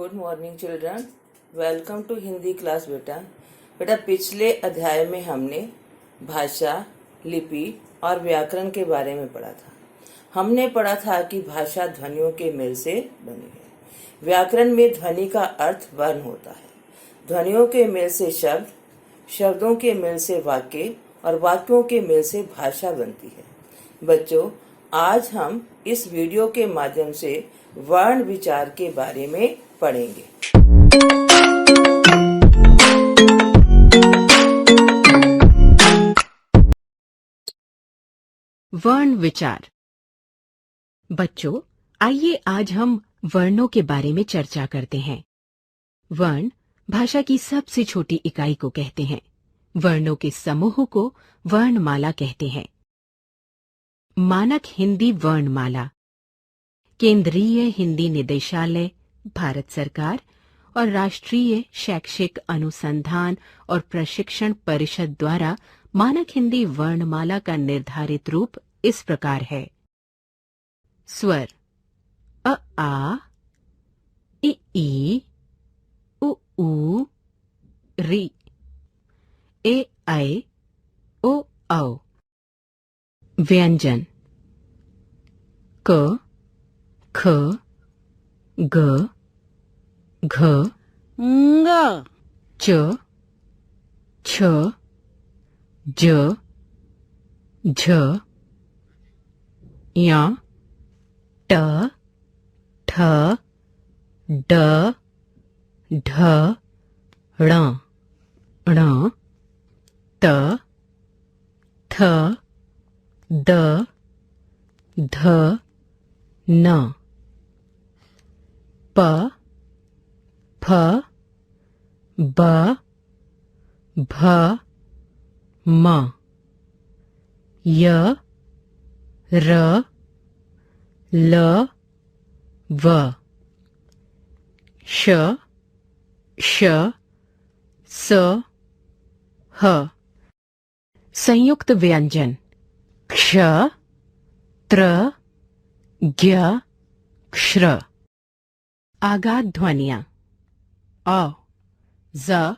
Good morning children, welcome to Hindi class. बेटा पिछले अध्याय में हमने भाषा, लिपि और व्याकरण के बारे में पढ़ा था। हमने पढ़ा था कि भाषा ध्वनियों के मेल से बनी है। व्याकरण में ध्वनि का अर्थ वर्ण होता है। ध्वनियों के मेल से शब्द, शब्दों के मेल से वाक्य और वाक्यों के मेल से भाषा बनती है। बच्चों, आज हम इस वीडियो के माध्यम से वर्ण विचार के बारे में पढ़ेंगे। वर्ण विचार। बच्चों, आइए आज हम वर्णों के बारे में चर्चा करते हैं। वर्ण भाषा की सबसे छोटी इकाई को कहते हैं। वर्णों के समूह को वर्णमाला कहते हैं। मानक हिंदी वर्णमाला केंद्रीय हिंदी निदेशालय, भारत सरकार और राष्ट्रीय शैक्षिक अनुसंधान और प्रशिक्षण परिषद द्वारा मानक हिंदी वर्णमाला का निर्धारित रूप इस प्रकार है। स्वर अ आ, इ ई, उ ऊ, रि, ए ऐ, ओ औ। व्यंजन क, ख, ग, घ, ng, च, छ, ज, झ, य, ट, ठ, ड, ढ, ण, ण, त, थ, द, ध, न, प, फ, ब, भ, म, य, र, ल, व, श, श, स, ह। संयुक्त व्यंजन क्ष, त्र, ज्ञ, क्ष्र। आगात ध्वनियां अ, ज,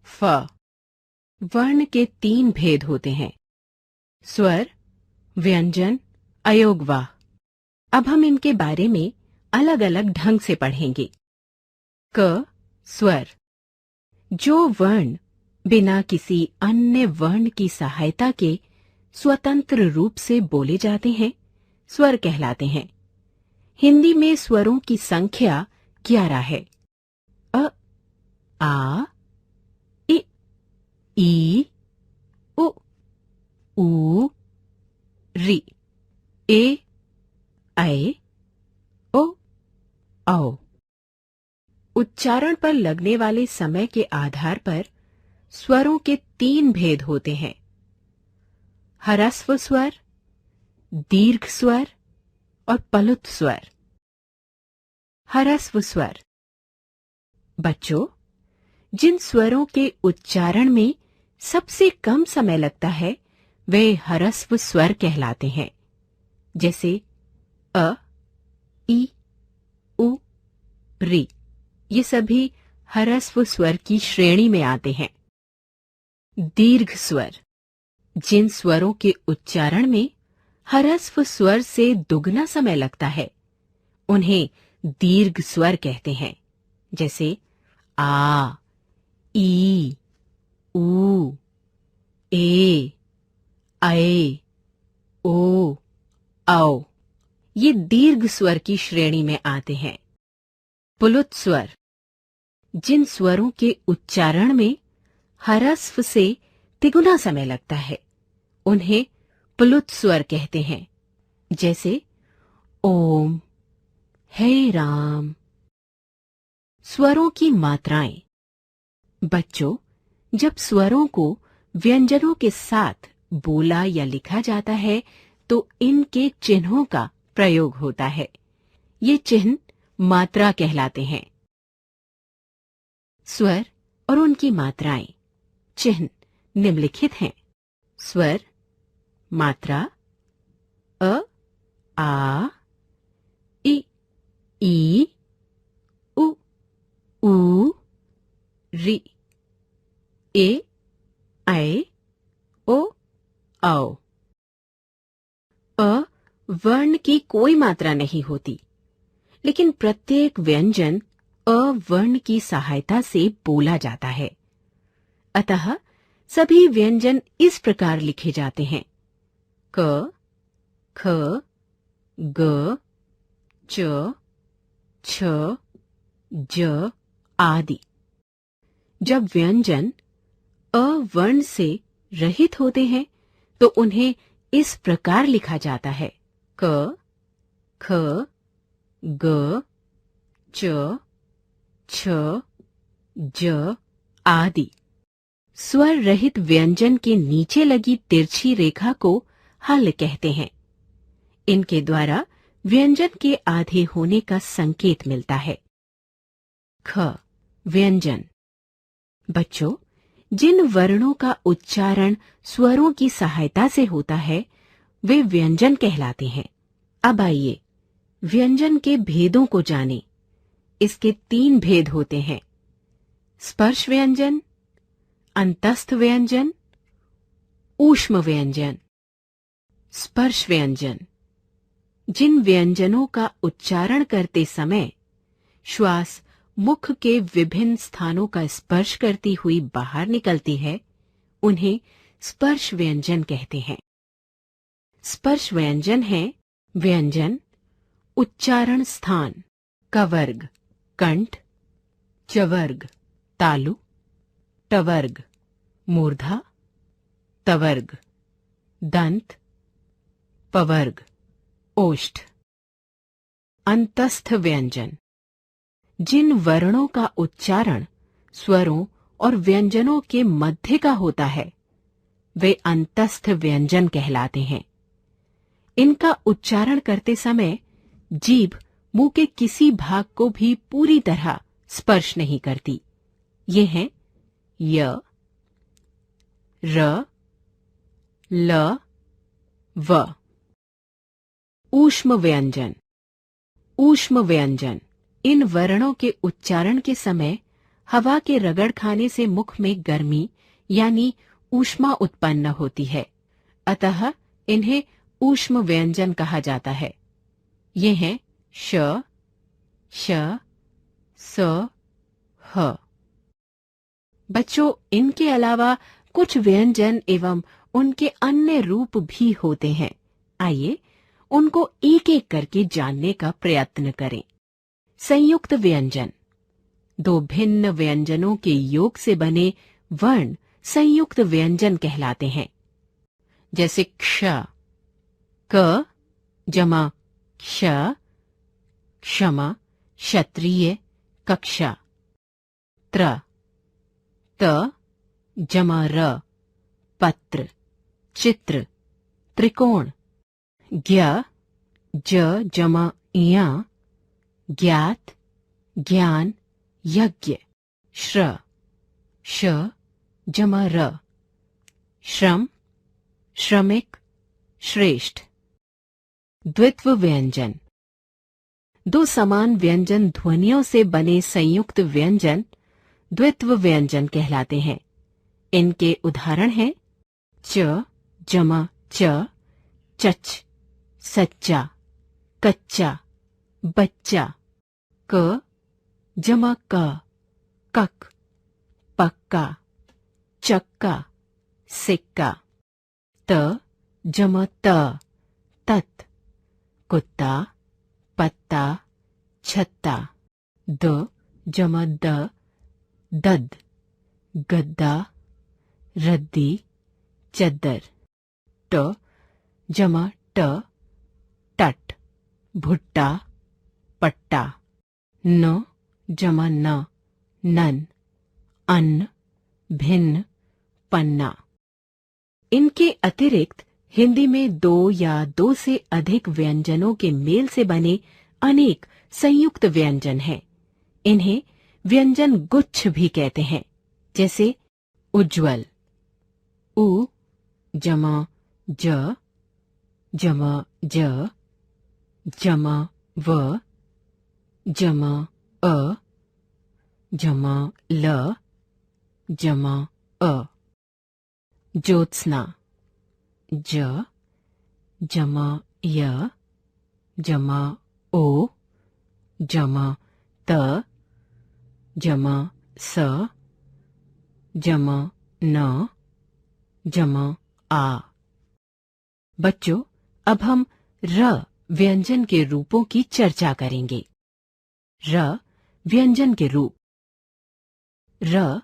फ। वर्ण के 3 भेद होते हैं: स्वर, व्यंजन, अयोगवाह। अब हम इनके बारे में अलग अलग ढंग से पढ़ेंगे। क, स्वर। जो वर्ण बिना किसी अन्य वर्ण की सहायता के स्वतंत्र रूप से बोले जाते हैं, स्वर कहलाते हैं। हिंदी में स्वरों की संख्या 11 है। अ, आ, इ, ई, उ, ऊ, रि, ए, ऐ, ओ, औ। उच्चारण पर लगने वाले समय के आधार पर स्वरों के 3 भेद होते हैं: ह्रस्व स्वर, दीर्घ स्वर और पलुत स्वर। ह्रस्व स्वर। बच्चों, जिन स्वरों के उच्चारण में सबसे कम समय लगता है वे ह्रस्व स्वर कहलाते हैं। जैसे अ, ई, उ, रि। ये सभी ह्रस्व स्वर की श्रेणी में आते हैं। दीर्घ स्वर। जिन स्वरों के उच्चारण में ह्रस्व स्वर से दुगना समय लगता है उन्हें दीर्घ स्वर कहते हैं। जैसे आ, ई, ऊ, ए, ऐ, ओ, औ। ये दीर्घ स्वर की श्रेणी में आते हैं। पुलुत स्वर। जिन स्वरों के उच्चारण में ह्रस्व से तिगुना समय लगता है उन्हें पुलुत स्वर कहते हैं। जैसे ओम, हे राम। स्वरों की मात्राएं। बच्चों, जब स्वरों को व्यंजनों के साथ बोला या लिखा जाता है तो इनके चिन्हों का प्रयोग होता है। ये चिन्ह मात्रा कहलाते हैं। स्वर और उनकी मात्राएं। चिन्ह निम्नलिखित हैं: स्वर, मात्रा अ, आ, इ, ई, उ, री, ए, ऐ, ओ, औ। अ वर्ण की कोई मात्रा नहीं होती, लेकिन प्रत्येक व्यंजन अ वर्ण की सहायता से बोला जाता है। अतः सभी व्यंजन इस प्रकार लिखे जाते हैं: क, ख, ग, च, छ, ज आदि। जब व्यंजन अ वर्ण से रहित होते हैं तो उन्हें इस प्रकार लिखा जाता है: क, ख, ग, च, छ, ज आदि। स्वर रहित व्यंजन के नीचे लगी तिरछी रेखा को हल कहते हैं। इनके द्वारा व्यंजन के आधे होने का संकेत मिलता है। ख, व्यंजन। बच्चों, जिन वर्णों का उच्चारण स्वरों की सहायता से होता है वे व्यंजन कहलाते हैं। अब आइए व्यंजन के भेदों को जानें। इसके 3 भेद होते हैं: स्पर्श व्यंजन, अंतस्थ व्यंजन, ऊष्म व्यंजन। स्पर्श व्यंजन जिन व्यंजनों का उच्चारण करते समय श्वास मुख के विभिन्न स्थानों का स्पर्श करती हुई बाहर निकलती है, उन्हें स्पर्श व्यंजन कहते हैं। स्पर्श व्यंजन है व्यंजन, उच्चारण स्थान का वर्ग कंठ, चवर्ग तालु, टवर्ग मूर्धा, तवर्ग दंत, पवर्ग ओष्ठ। अंतस्थ व्यंजन जिन वर्णों का उच्चारण स्वरों और व्यंजनों के मध्य का होता है वे अंतस्थ व्यंजन कहलाते हैं। इनका उच्चारण करते समय जीभ मुंह के किसी भाग को भी पूरी तरह स्पर्श नहीं करती। ये हैं य, र, ल, व। ऊष्म व्यंजन। ऊष्म व्यंजन इन वर्णों के उच्चारण के समय हवा के रगड़ खाने से मुख में गर्मी यानी ऊष्मा उत्पन्न होती है, अतः इन्हें ऊष्म व्यंजन कहा जाता है। ये हैं श, श, स, ह। बच्चों, इनके अलावा कुछ व्यंजन एवं उनके अन्य रूप भी होते हैं। आइए उनको एक एक करके जानने का प्रयत्न करें। संयुक्त व्यंजन 2 भिन्न व्यंजनों के योग से बने वर्ण संयुक्त व्यंजन कहलाते हैं। जैसे क्ष, क जमा क्ष, क्षमा क्षत्रिय कक्षा। त्र, त जमा र पत्र चित्र त्रिकोण। ज्ञ, ज जमा इया ज्ञात ज्ञान यज्ञ। श्र, श जमा र श्रम श्रमिक श्रेष्ठ। द्वित्व व्यंजन 2 समान व्यंजन ध्वनियों से बने संयुक्त व्यंजन द्वित्व व्यंजन कहलाते हैं। इनके उदाहरण हैं च जमा च चच सच्चा कच्चा बच्चा। क जमा क कक पक्का चक्का सिक्का। त जमा त तत् कुत्ता पत्ता छत्ता। द जमा द दद गद्दा रद्दी चद्दर। ट जमा ट टट भुट्टा पट्टा। न जमा न नन अन्न भिन्न पन्ना। इनके अतिरिक्त हिंदी में 2 या 2 से अधिक व्यंजनों के मेल से बने अनेक संयुक्त व्यंजन हैं। इन्हें व्यंजन गुच्छ भी कहते हैं। जैसे उज्ज्वल उ जमा ज जमा ज जमा व जमा अ जमा ल जमा अ, ज्योत्सना ज जमा य जमा ओ जमा त जमा स जमा न जमा आ। बच्चों, अब हम र व्यंजन के रूपों की चर्चा करेंगे। र व्यंजन के रूप। र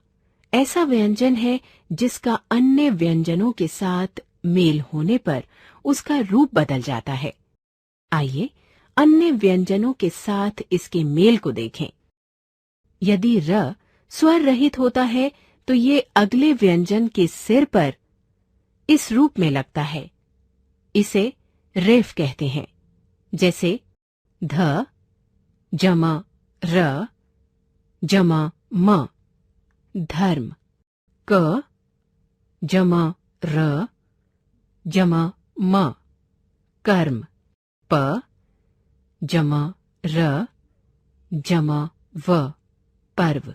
ऐसा व्यंजन है जिसका अन्य व्यंजनों के साथ मेल होने पर उसका रूप बदल जाता है। आइए अन्य व्यंजनों के साथ इसके मेल को देखें। यदि र स्वर रहित होता है तो ये अगले व्यंजन के सिर पर इस रूप में लगता है। इसे रेफ कहते हैं। जैसे ध जमा र जमा म, धर्म। क जमा र जमा म, कर्म। प जमा र जमा व, पर्व।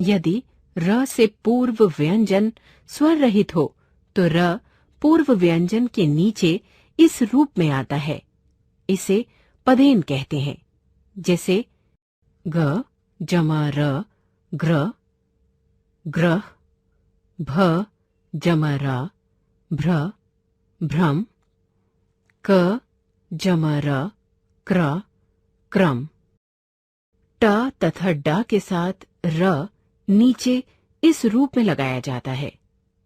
यदि र से पूर्व व्यंजन स्वर रहित हो तो र पूर्व व्यंजन के नीचे इस रूप में आता है। इसे पदेन कहते हैं। जैसे ग जमा र ग्र, ग्रह। भ जमा रा भ्र, भ्रम। क जमा र क्र, क्रम। ट तथा ड के साथ र नीचे इस रूप में लगाया जाता है।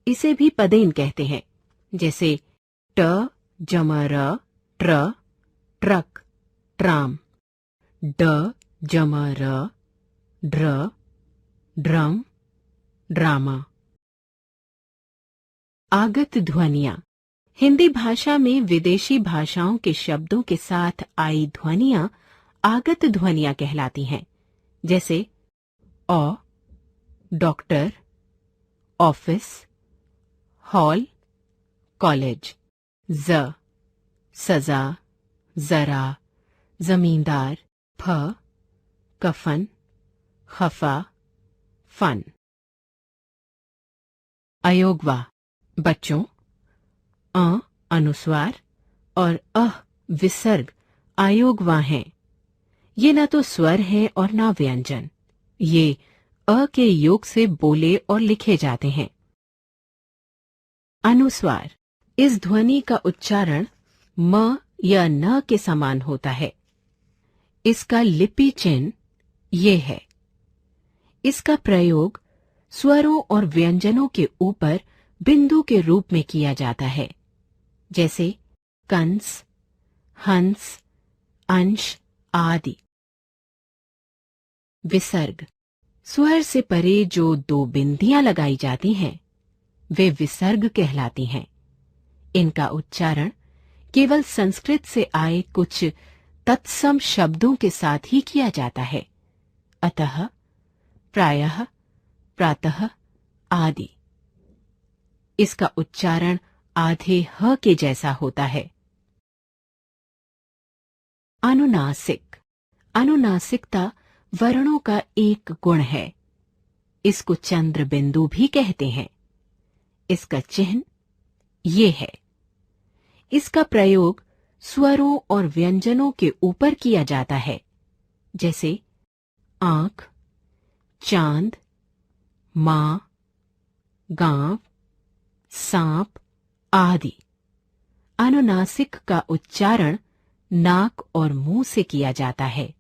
इसे भी पदेन कहते हैं। जैसे ट जमा र ट्र, ट्रक, ट्राम। ड जमा र ड्र, ड्रम, ड्रामा। आगत ध्वनियां। हिंदी भाषा में विदेशी भाषाओं के शब्दों के साथ आई ध्वनियां आगत ध्वनियां कहलाती हैं। जैसे औ, डॉक्टर, ऑफिस, हॉल, कॉलेज। ज सजा, जरा, जमींदार। फ कफन, खफा, फन। अयोगवा। बच्चों, अ अनुस्वार और अह विसर्ग अयोगवा हैं। ये न तो स्वर हैं और न व्यंजन। ये अ के योग से बोले और लिखे जाते हैं। अनुस्वार। इस ध्वनि का उच्चारण म या न के समान होता है। इसका लिपि चिन्ह ये है। इसका प्रयोग स्वरों और व्यंजनों के ऊपर बिंदु के रूप में किया जाता है। जैसे कंस, हंस, अंश आदि। विसर्ग। स्वर से परे जो दो बिंदियां लगाई जाती हैं वे विसर्ग कहलाती हैं। इनका उच्चारण केवल संस्कृत से आए कुछ तत्सम शब्दों के साथ ही किया जाता है। अतः, प्रायः, प्रातः आदि। इसका उच्चारण आधे ह के जैसा होता है। अनुनासिक। अनुनासिकता वर्णों का एक गुण है। इसको चंद्र बिंदु भी कहते हैं। इसका चिन्ह ये है। इसका प्रयोग स्वरों और व्यंजनों के ऊपर किया जाता है। जैसे आंख, चांद, मां, गांव, सांप आदि। अनुनासिक का उच्चारण नाक और मुंह से किया जाता है।